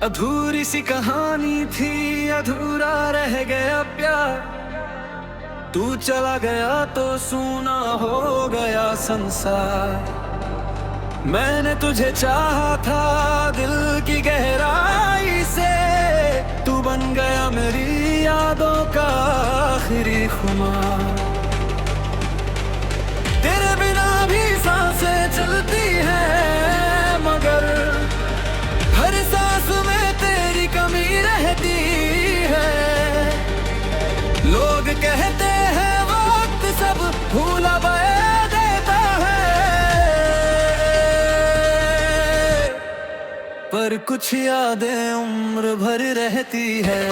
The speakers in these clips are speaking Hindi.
अधूरी सी कहानी थी, अधूरा रह गया प्यार। तू चला गया तो सूना हो गया संसार। मैंने तुझे चाहा था दिल की गहराई से, तू बन गया मेरी यादों का आखिरी खुमार। तेरे बिना भी सांसें चलती हैं, मगर हर सांस में तेरी कमी रहती है। लोग कहते हैं वक्त सब भूला देता है, पर कुछ यादें उम्र भर रहती है।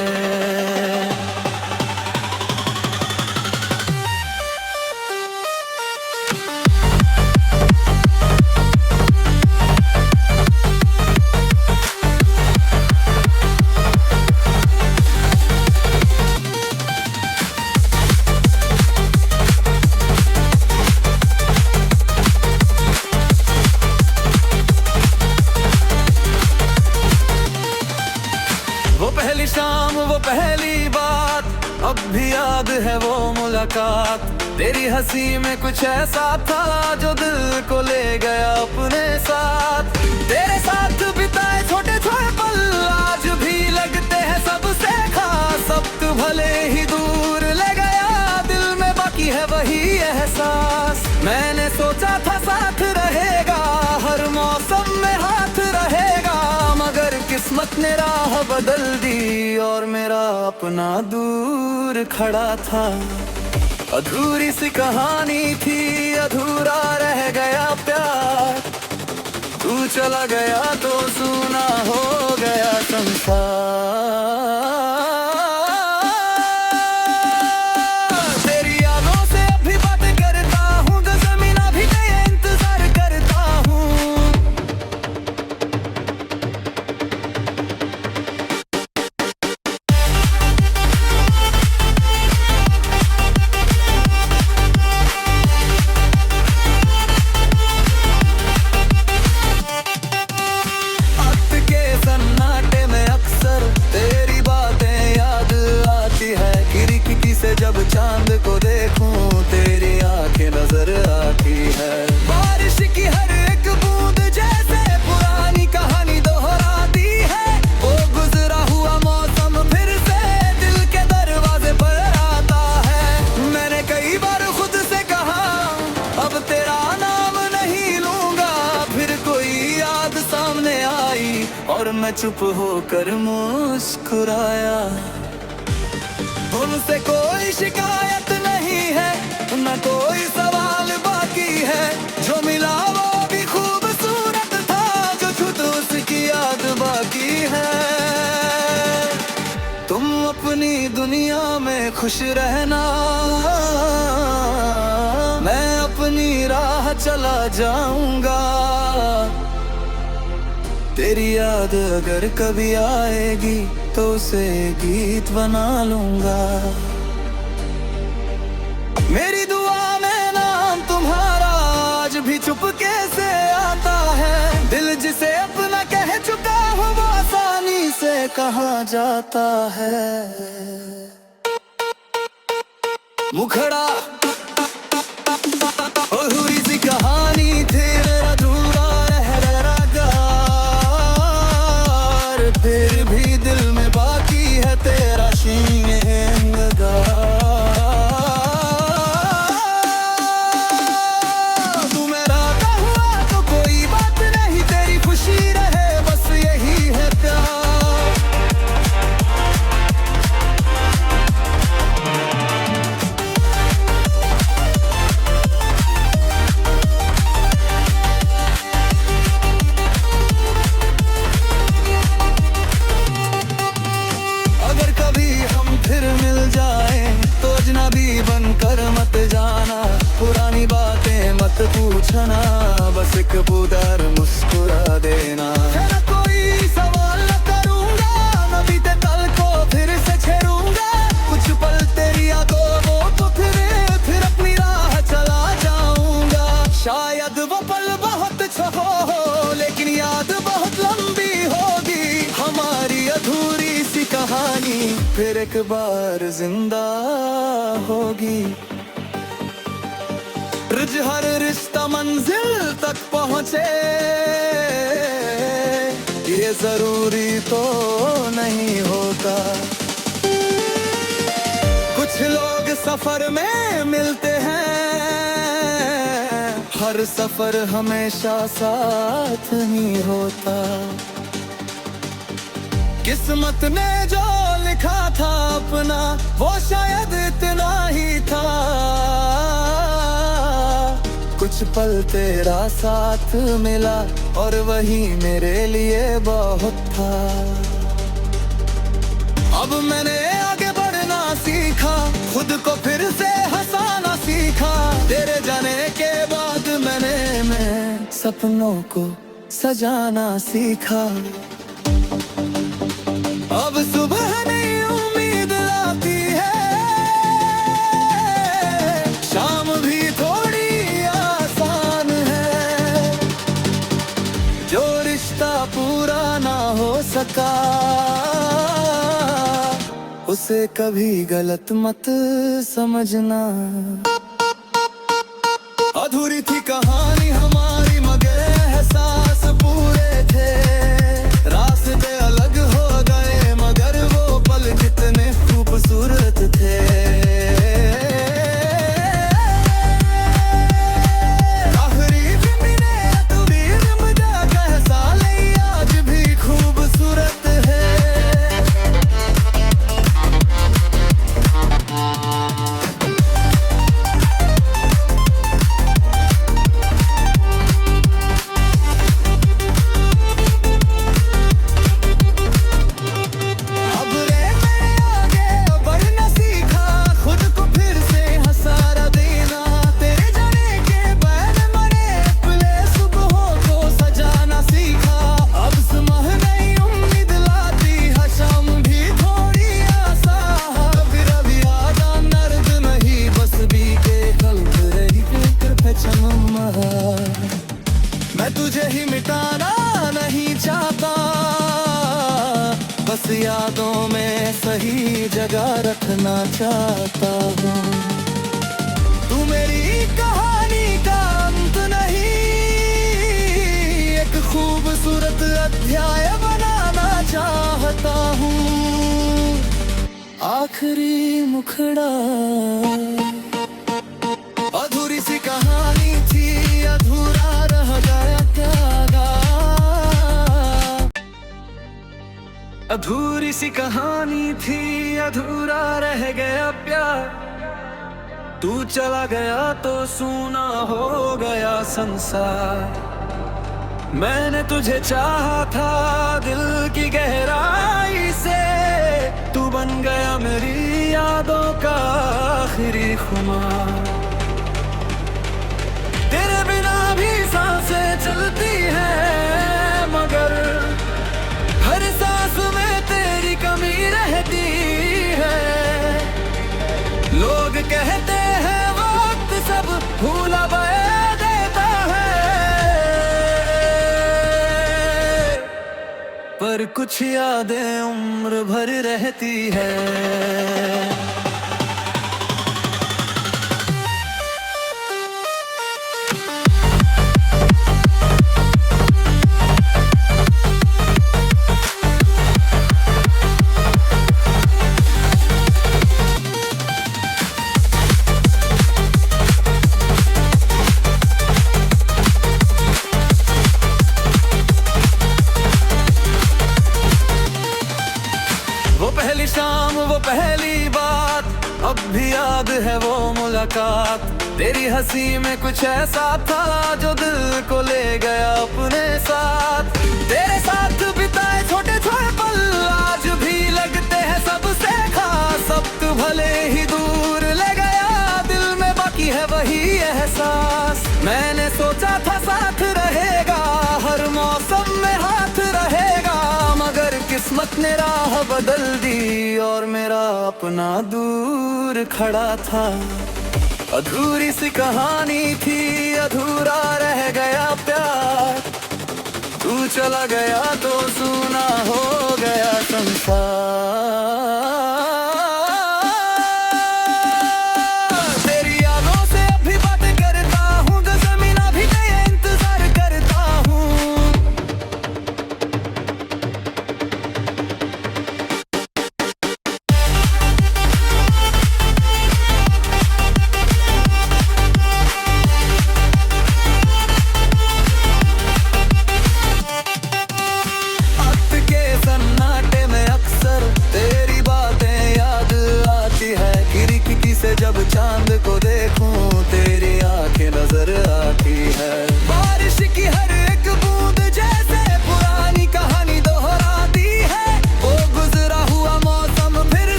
वो पहली शाम, वो पहली बात, अब भी याद है वो मुलाकात। तेरी हंसी में कुछ ऐसा था जो दिल को ले गया अपने साथ। तेरे साथ बिताए छोटे छोटे पल आज भी लगते हैं सबसे खास। अब तू भले ही दूर ले गया, दिल में बाकी है वही एहसास। मैंने सोचा था साथ रहेगा, हर मौसम में हाथ रहेगा, मगर किस्मत ने राह बदल दी और मेरा अपना दूर खड़ा था। अधूरी सी कहानी थी, अधूरा रह गया प्यार। तू चला गया तो सूना हो गया संसार। तेरी यादों से अभी बात करता हूँ, जो ज़मीना भी तेरा इंतजार करता हूँ। जब चांद को देखूं तेरी आंखें नजर आती है। बारिश की हर एक बूंद जैसे पुरानी कहानी दोहराती है। वो गुजरा हुआ मौसम फिर से दिल के दरवाजे पर आता है। मैंने कई बार खुद से कहा अब तेरा नाम नहीं लूंगा, फिर कोई याद सामने आई और मैं चुप होकर मुस्कुराया। उनसे कोई शिकायत नहीं है, न कोई सवाल बाकी है। जो मिला वो भी खूबसूरत था, जो खुद उसकी याद बाकी है। तुम अपनी दुनिया में खुश रहना, मैं अपनी राह चला जाऊंगा। तेरी याद अगर कभी आएगी तो उसे गीत बना लूंगा। मेरी दुआ में नाम तुम्हारा आज भी चुपके से आता है। दिल जिसे अपना कह चुका हूँ वो आसानी से कहाँ जाता है। मुखड़ा अधूरी सी कहानी थी, अधूरा रह गया, फिर भी दिल में बाकी है तेरा शींगा। तू मेरा हुआ तो कोई बात नहीं, तेरी खुशी रहे बस यही है प्यार। फिर एक बार जिंदा होगी। हर रिश्ता मंजिल तक पहुंचे, ये जरूरी तो नहीं होता। कुछ लोग सफर में मिलते हैं, हर सफर हमेशा साथ नहीं होता। किस्मत ने जो लिखा था अपना, वो शायद इतना ही था। कुछ पल तेरा साथ मिला और वही मेरे लिए बहुत था। अब मैंने आगे बढ़ना सीखा, खुद को फिर से हंसाना सीखा। तेरे जाने के बाद मैं सपनों को सजाना सीखा। अब सुबह नई उम्मीद लाती है, शाम भी थोड़ी आसान है। जो रिश्ता पूरा ना हो सका, उसे कभी गलत मत समझना। अधूरी थी कहानी हमारी मगर एहसास पूरे थे। रास्ते अलग हो गए मगर वो पल कितने खूबसूरत थे। आखिरी भी मिले तस्वीर मजा कैसा ले आज भी खूबसूरत है। मैं तुझे ही मिटाना नहीं चाहता, बस यादों में सही जगह रखना चाहता हूँ। तू मेरी कहानी का अंत नहीं, एक खूबसूरत अध्याय बनाना चाहता हूँ। आखिरी मुखड़ा अधूरी सी कहानी थी, अधूरा रह गया त्यागा। अधूरी सी कहानी थी, अधूरा रह गया प्यार। तू चला गया तो सूना हो गया संसार। मैंने तुझे चाहा था दिल की गहराई से, तू बन गया मेरी यादों का आखिरी खुमार। तेरे बिना भी सांसें चलती हैं मगर हर सांस में तेरी कमी रहती है। लोग कहते हैं वक्त सब भूला बया देता है, पर कुछ यादें उम्र भर रहती है। पहली शाम वो पहली बात, अब भी याद है वो मुलाकात। तेरी हंसी में कुछ ऐसा था जो दिल को ले गया अपने साथ। तेरे साथ बिताए छोटे छोटे पल आज भी लगते हैं सबसे खास। अब तू भले ही दूर ले गया, दिल में बाकी है वही एहसास। मैंने सोचा था साथ रहेगा, हर मौसम में हाथ रहेगा, मगर किस्मत ने राह बदल दी और मेरा अपना दूर खड़ा था। अधूरी सी कहानी थी, अधूरा रह गया प्यार। तू चला गया तो सूना हो गया संसार।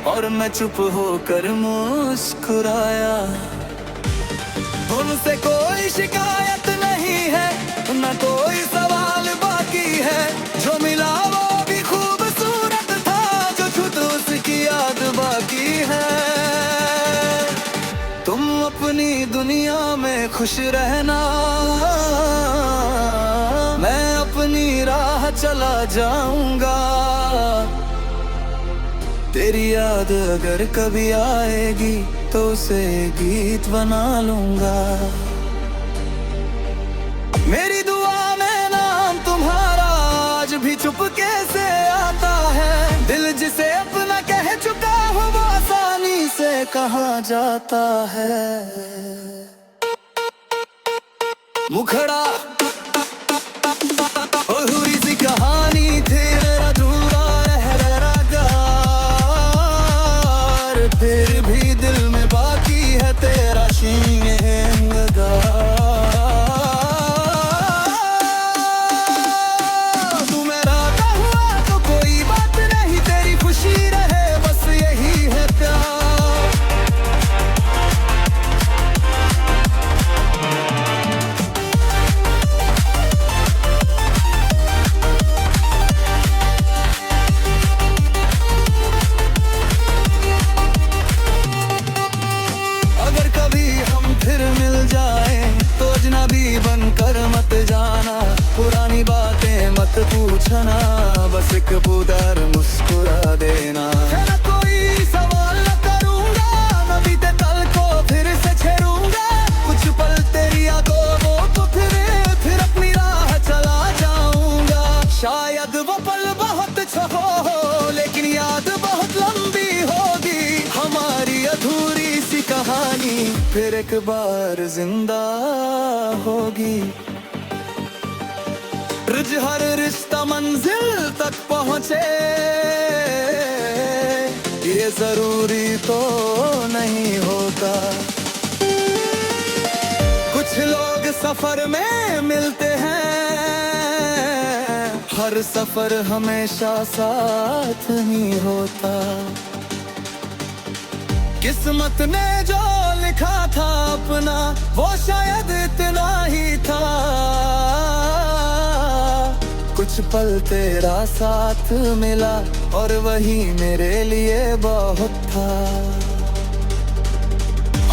और मैं चुप होकर मुस्कुराया। उनसे कोई शिकायत नहीं है, न कोई सवाल बाकी है। जो मिला वो भी खूबसूरत था, जो छूट उसकी याद बाकी है। तुम अपनी दुनिया में खुश रहना, मैं अपनी राह चला जाऊंगा। तेरी याद अगर कभी आएगी तो उसे गीत बना लूंगा। मेरी दुआ में नाम तुम्हारा आज भी चुपके से आता है। दिल जिसे अपना कह चुका हो वो आसानी से कहाँ जाता है। मुखड़ा अधूरी सी कहानी थी, अधूरा रह गार। फिर भी दिल में बाकी है तेरा शींगेगा। तू मेरा ना हुआ तो कोई बात नहीं, तेरी खुशी रहे बस यही है प्यार। फिर मिल जाए तो अजनबी बनकर मत जाना। पुरानी बातें मत पूछना, बस एक बुदार मुस्कुरा देना। मैं कोई सवाल न करूंगा, न बीते कल को फिर से छेड़ूंगा। कुछ पल तेरी यादों वो तो फिर अपनी राह चला जाऊंगा। शायद वो पल बहुत छोटा हो, लेकिन याद बहुत लंबी होगी। हमारी अधूरी सी कहानी फिर एक बार जिंदा होगी। हर रिश्ता मंजिल तक पहुंचे, ये जरूरी तो नहीं होता। कुछ लोग सफर में मिलते हैं, हर सफर हमेशा साथ नहीं होता। किस्मत ने जो लिखा था अपना वो शायद इतना ही था। कुछ पल तेरा साथ मिला और वही मेरे लिए बहुत था।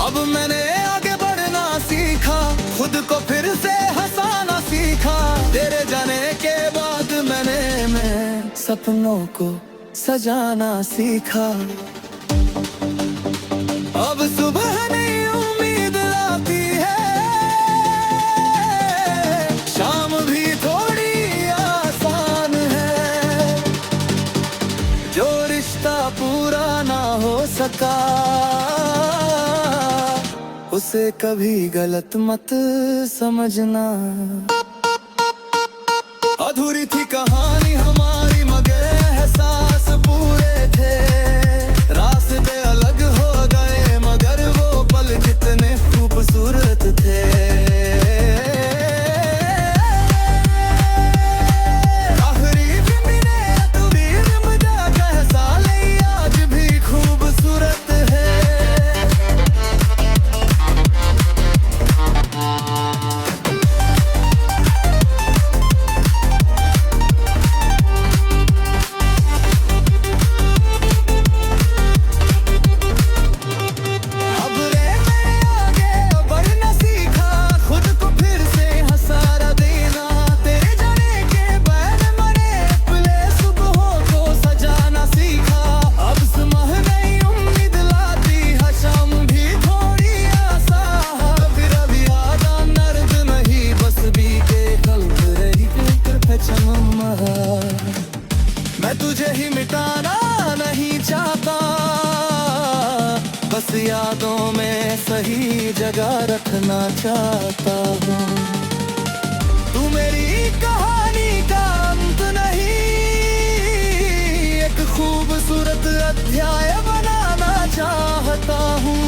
अब मैंने आगे बढ़ना सीखा, खुद को फिर से हंसाना सीखा। तेरे जाने के बाद मैं सपनों को सजाना सीखा। अब सुबह नई उम्मीद लाती है, शाम भी थोड़ी आसान है। जो रिश्ता पूरा ना हो सका उसे कभी गलत मत समझना। अधूरी थी कहानी हमारी मगर एहसास पूरे थे। रास्ते अलग हो गए मगर वो पल कितने खूबसूरत थे। आखिरी भी मिले तस्वीर मुझे कैसा ले आज भी खूबसूरत है। मैं तुझे ही मिटाना नहीं चाहता, बस यादों में सही जगह रखना चाहता हूँ। तू मेरी कहानी का अंत नहीं, एक खूबसूरत अध्याय बनाना चाहता हूँ।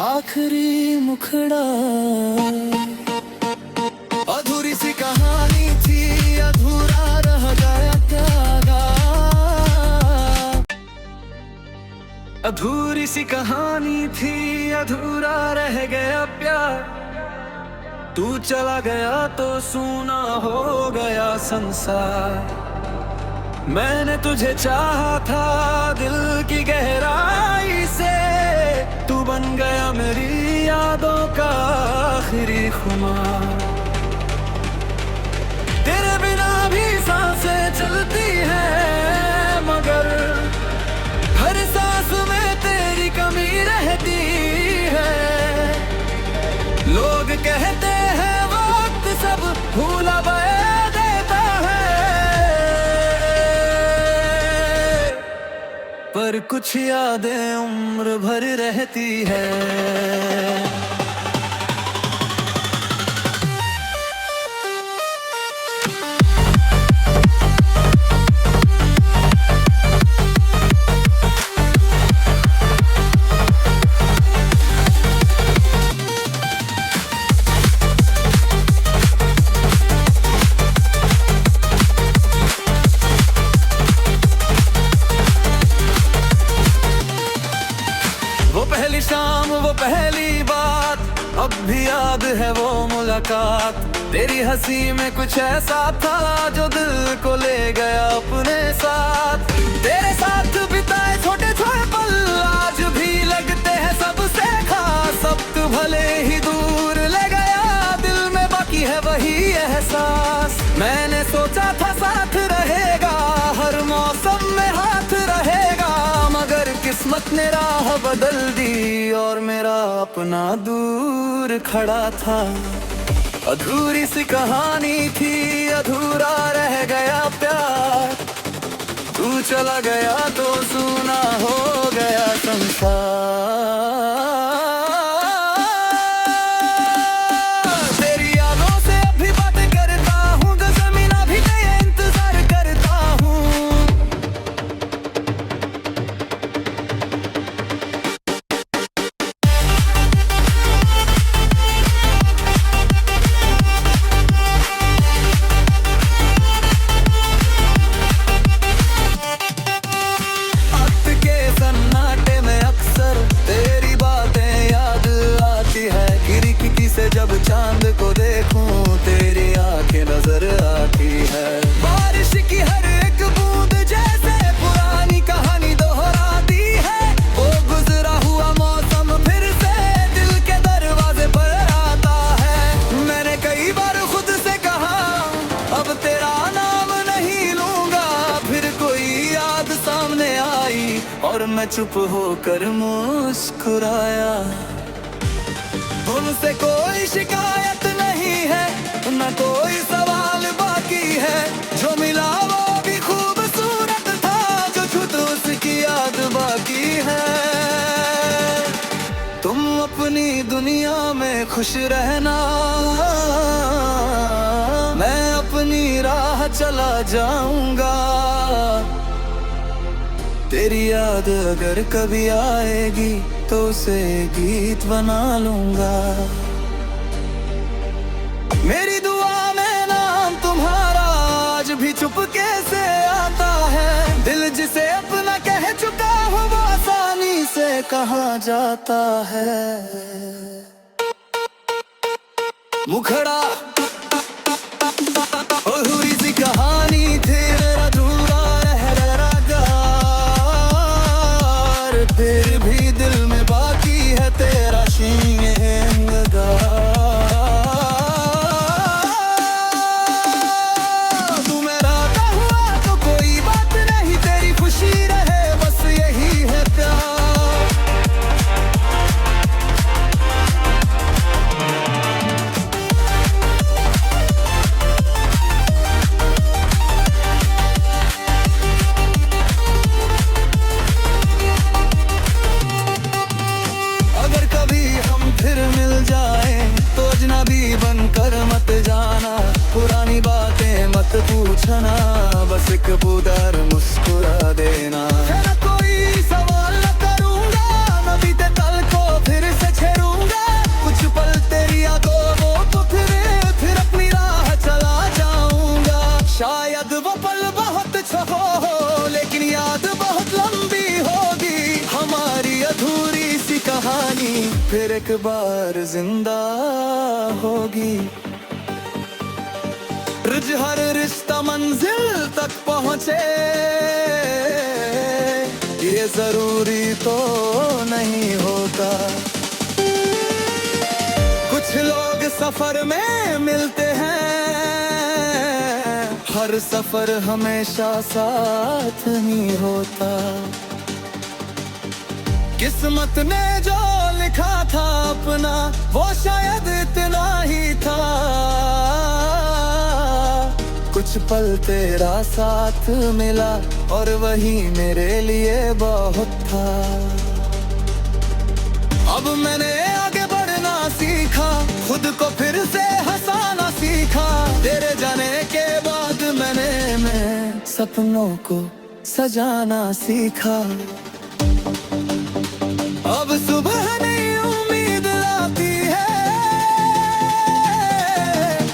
आखिरी मुखड़ा अधूरी सी कहानी थी, अधूरा रह गया क्या। अधूरी सी कहानी थी, अधूरा रह गया प्यार। तू चला गया तो सूना हो गया संसार। मैंने तुझे चाहा था दिल की गहराई से, तू बन गया मेरी यादों का आखिरी खुमार। तेरे बिना भी सांसें चलती हैं, मगर हर सांस में तेरी कमी रहती है। लोग कहते हैं वक्त सब भूला देता है, पर कुछ यादें उम्र भर रहती है। वो पहली शाम, वो पहली बात, अब भी याद है वो मुलाकात। तेरी हंसी में कुछ ऐसा था जो दिल को ले गया अपने साथ। तेरे साथ बिताए छोटे छोटे पल आज भी लगते हैं सबसे खास। अब तू भले ही दूर ले गया, दिल में बाकी है वही एहसास। मैंने सोचा था साथ रहेगा, हर मौसम में हाथ रहेगा, मगर किस्मत ने राह बदल दी और मेरा अपना दूर खड़ा था। अधूरी सी कहानी थी, अधूरा रह गया प्यार। तू चला गया तो सूना हो गया संसार। तेरी यादों से अभी बात करता हूँ, जो ज़मीना भी तेरा इंतजार करता हूँ। जब चांद को देखूं तेरी आंखें नजर आती है। बारिश की हर एक बूंद जैसे पुरानी कहानी दोहराती है। वो गुजरा हुआ मौसम फिर से दिल के दरवाजे पर आता है। मैंने कई बार खुद से कहा अब तेरा नाम नहीं लूंगा, फिर कोई याद सामने आई और मैं चुप होकर मुस्कुराया। तुमसे कोई शिकायत नहीं है, न कोई सवाल बाकी है। जो मिला वो भी खूबसूरत था, जो छूट उसकी याद बाकी है। तुम अपनी दुनिया में खुश रहना, मैं अपनी राह चला जाऊंगा। तेरी याद अगर कभी आएगी तो उसे गीत बना लूंगा। मेरी दुआ में नाम तुम्हारा आज भी चुपके से आता है। दिल जिसे अपना कह चुका हूँ वो आसानी से कहाँ जाता है। मुखड़ा अधूरी सी कहानी थी, अधूरा रह गया, फिर भी दिल में बाकी है तेरा शींगेगा। तू मेरा हुआ तो कोई बात नहीं, तेरी खुशी रहे बस यही है प्यार। फिर एक बार जिंदा होगी। हर रिश्ता मंजिल तक पहुंचे, ये जरूरी तो नहीं होता। कुछ लोग सफर में मिलते हैं, हर सफर हमेशा साथ नहीं होता। किस्मत ने जो लिखा था अपना, वो शायद इतना ही था। कुछ पल तेरा साथ मिला और वही मेरे लिए बहुत था। अब मैंने आगे बढ़ना सीखा, खुद को फिर से हंसाना सीखा। तेरे जाने के बाद मैं सपनों को सजाना सीखा। अब सुबह नई उम्मीद लाती है,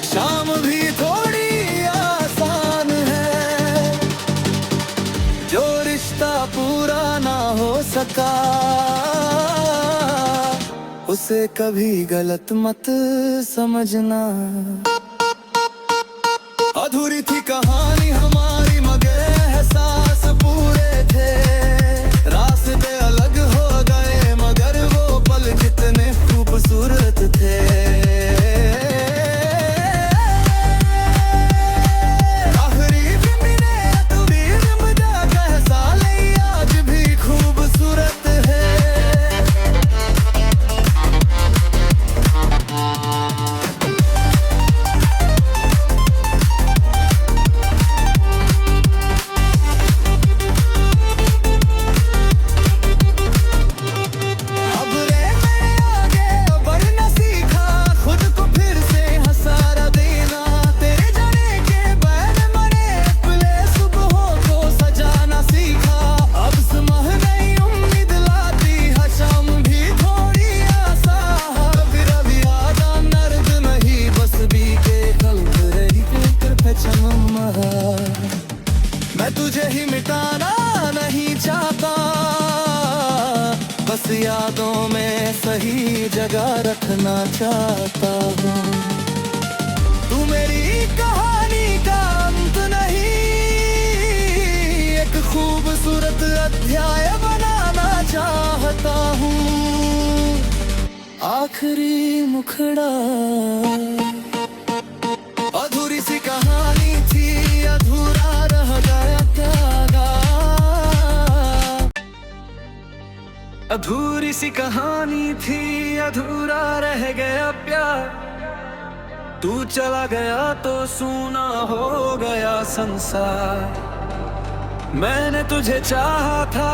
शाम भी थोड़ी आसान है। जो रिश्ता पूरा ना हो सका, उसे कभी गलत मत समझना। अधूरी थी कहानी हमारी मगर एहसास पूरे थे। रास्ते अलग हो गए मगर वो पल कितने खूबसूरत थे। आखिरी भी मिले अधूरी मजा का साल आज भी खूबसूरत है। मैं तुझे ही मिटाना नहीं चाहता, बस यादों में सही जगह रखना चाहता हूँ। तू मेरी कहानी का अंत नहीं, एक खूबसूरत अध्याय बनाना चाहता हूँ। आखिरी मुखड़ा अधूरी सी कहानी थी, अधूरा रह गया त्यागा। अधूरी सी कहानी थी, अधूरा रह गया प्यार। तू चला गया तो सूना हो गया संसार। मैंने तुझे चाहा था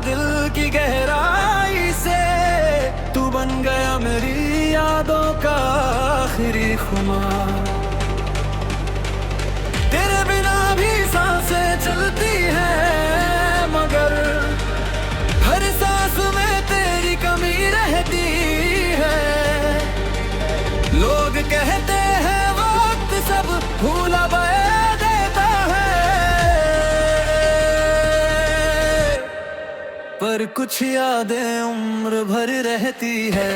दिल की गहराई से, तू बन गया मेरी यादों का आखिरी खुमार। तेरे बिना भी सांसें चलती हैं मगर हर सांस में तेरी कमी रहती है। लोग कहते हैं वक्त सब भूला बया देता है, पर कुछ यादें उम्र भर रहती है।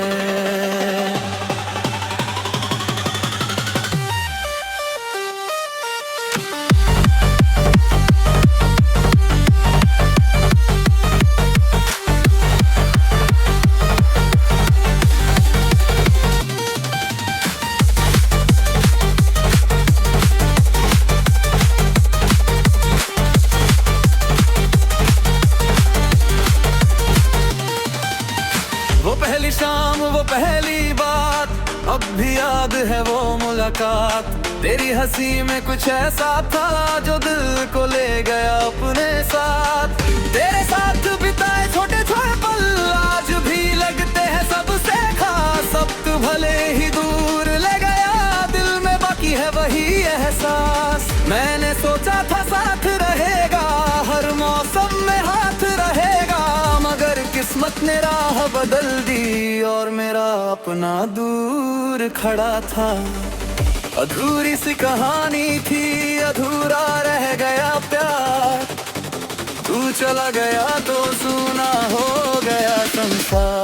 वो पहली शाम वो पहली बात, अब भी याद है वो मुलाकात। तेरी हंसी में कुछ ऐसा था जो दिल को ले गया अपने साथ। तेरे साथ बिताए छोटे छोटे पल आज भी लगते हैं सबसे खास। अब तू भले ही दूर ले गया, दिल में बाकी है वही एहसास। मैंने सोचा था साथ रहेगा, हर मौसम में हाथ रहेगा, मगर किस्मत ने राह बदल दी और मेरा अपना दूर खड़ा था। अधूरी सी कहानी थी, अधूरा रह गया प्यार। तू चला गया तो सूना हो गया संसार।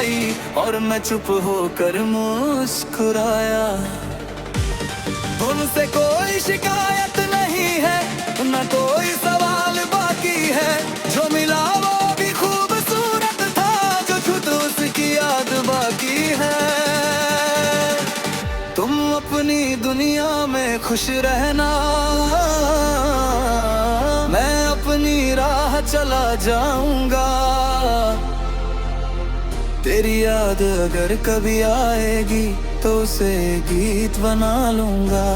आई और मैं चुप होकर मुस्कुराया। उनसे कोई शिकायत नहीं है, न कोई सवाल बाकी है। जो मिला वो भी खूबसूरत था, जो छूट उसकी याद बाकी है। तुम अपनी दुनिया में खुश रहना, मैं अपनी राह चला जाऊंगा। तेरी याद अगर कभी आएगी तो उसे गीत बना लूंगा।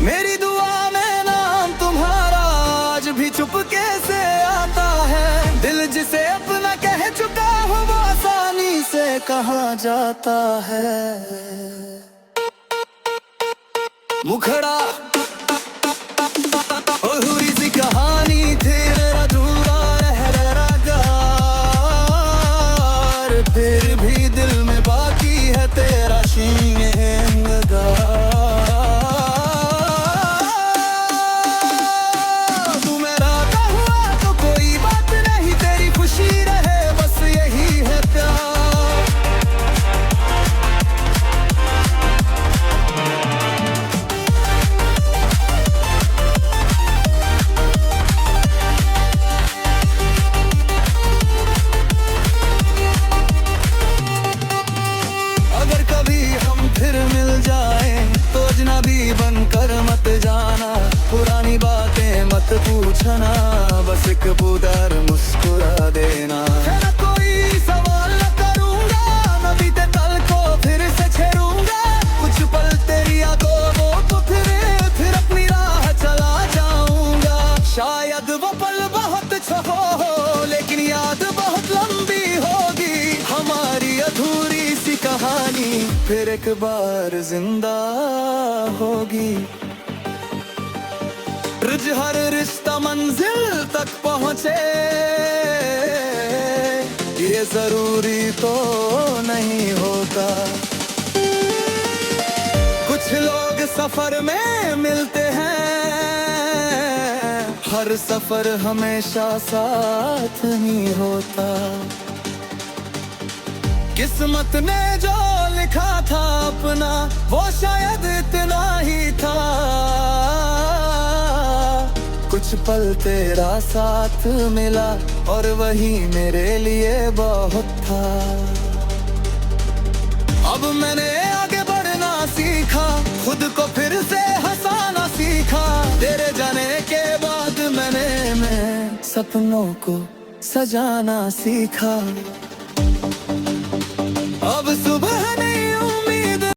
मेरी दुआ में नाम तुम्हारा आज भी चुपके से आता है। दिल जिसे अपना कह चुका हो वो आसानी से कहाँ जाता है। मुखड़ा हुई सी कहानी तेरे अधूरा रह गार, फिर भी दिल में बाकी है तेरा शींगेगा। तू मेरा का हुआ तो कोई बात नहीं, तेरी खुशी रहे बस यही है प्यार। फिर मिल जाए तो अजनबी बनकर मत जाना। पुरानी बातें मत पूछना, बस एक बुदार मुस्कुरा देना। मैं कोई सवाल न करूंगा, न बीते कल को फिर से छेड़ूंगा। कुछ पल तेरी यादों वो तो फिर अपनी राह चला जाऊंगा। शायद वो पल बहुत छोटा हो, लेकिन याद बहुत लंबी होगी। हमारी अधूरी सी कहानी फिर एक बार जिंदा होगी। हर रिश्ता मंजिल तक पहुंचे, ये जरूरी तो नहीं होता। कुछ लोग सफर में मिलते हैं, हर सफर हमेशा साथ नहीं होता। किस्मत ने जो लिखा था अपना वो शायद इतना ही था। कुछ पल तेरा साथ मिला और वही मेरे लिए बहुत था। अब मैंने आगे बढ़ना सीखा, खुद को फिर से हंसाना सीखा। तेरे जाने के बाद मैं सपनों को सजाना सीखा। अब सुबह